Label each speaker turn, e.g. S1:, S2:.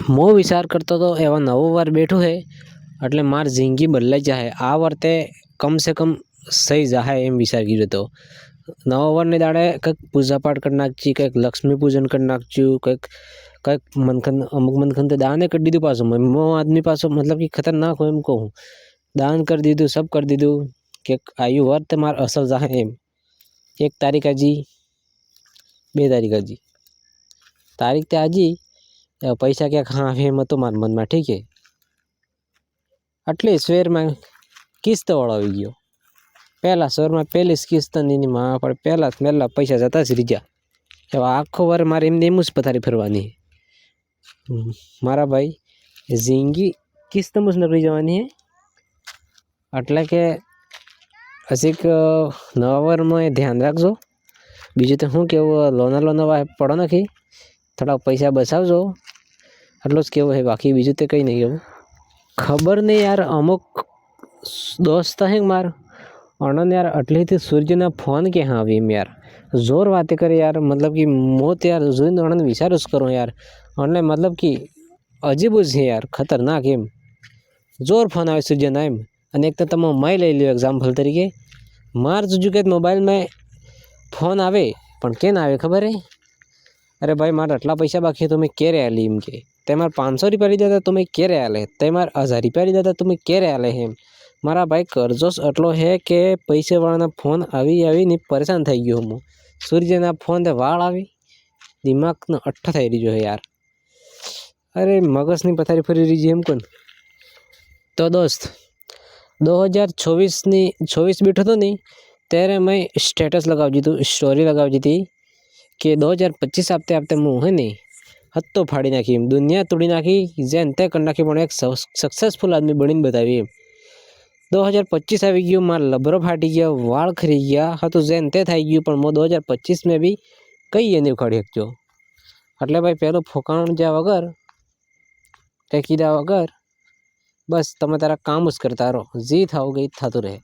S1: मो विचार करतो तो एवं नवो वार बैठो है એટલે मार जिंदगी बदलाई जाए आ वर्ते कम से कम सही जाए एम विचार कीधो तो नवा वर ने दाड़े कंईक पूजा पाठ कर नाखी, कंईक लक्ष्मी पूजन कर नाखजू, कंईक कंईक मनखन अमुक मनखन तो दाने कर दीधुं पाछुं। मो आदमी पाछो मतलब कि खतरनाक हो एम कहूं, दान कर दीधुं, सब कर दीधुं कि आयु वर्त मार असल जाए एम। 1 तारीख आजी, 2 तारीख आजी, तारीख तो आजी, पैसा क्या हाँ एम हतो मार मन में, ठीक है। आटले स्वेर में किस्त वाळो आई गयो, पहला स्वर में पहली किस्त नी मां पर पहला पैसा जता ज रही गया। अब आखो वर मारे एम ज पथारी फरवानी है मारा भाई, जिंदगी किस्त मुझ नकली जवानी है। એટલે કે હજીક નવા વરમાં ધ્યાન રાખજો। બીજું તો શું કેવું, લોના પડો નથી, થોડા પૈસા બચાવજો, આટલું જ કેવું છે, બાકી બીજું તો કંઈ નહીં એવું। ખબર નહીં યાર, અમુક દોસ્ત હે માર અણન यार अटली थी सूर्यना फोन के हाँ अभी यार जोर बातें करे यार, मतलब कि मौत यार जोइन अणन विचारूस करो यार, अने मतलब कि अजीब है यार, खतरनाक एम जोर फोन आवे सूर्यना एम। अने एक तो तमे मैं लई लो एग्जाम्पल तरीके, मार जुजू के मोबाइल में फोन आवे पण केन आवे खबर है, अरे भाई मारे आटला पैसा बाकी है तो मैं क्यारे आली एम के, ते मारे 500 रुपया लीधा था तो मैं क्यारे आले, ते मारे 1000 रुपया लीधा था तो मैं क्यारे आले एम। मारा भाई कर्जोस एटलो है कि पैसे वाळाना फोन आवी आवीने परेशान थई गयो हूँ। सूर्यना फोन ते वाळ आवी, दिमागनो अट्ठो थई रह्यो है यार, अरे मगजनी पथारी फरी रही है एम कोन। तो दोस्त 2024 बैठो तो नहीं त्यारे मैं स्टेटस लगावजी थी, स्टोरी लगावजी थी कि 2025 आपते आपते मुँह है नहीं हत्तो फाड़ी नाखी, दुनिया तोड़ी नाखी, जेन ते कर नाखी, पण एक सक्सेसफुल आदमी बनीने बतावी। 2025 આવી ગયું, માર લબરો ફાટી ગયો, વાળ ખરી ગયા, હા તો જેન તે થઈ ગયું, પણ મો 2025 में भी કઈ એ નહીં ઉખાડી શકજો। એટલે ભાઈ પેલું ફોકાણ જ્યાં વગર ટેકીદા વગર બસ તમે તારા કામ જ કરતા રહો, જે થાવું ગઈ થતું રહે।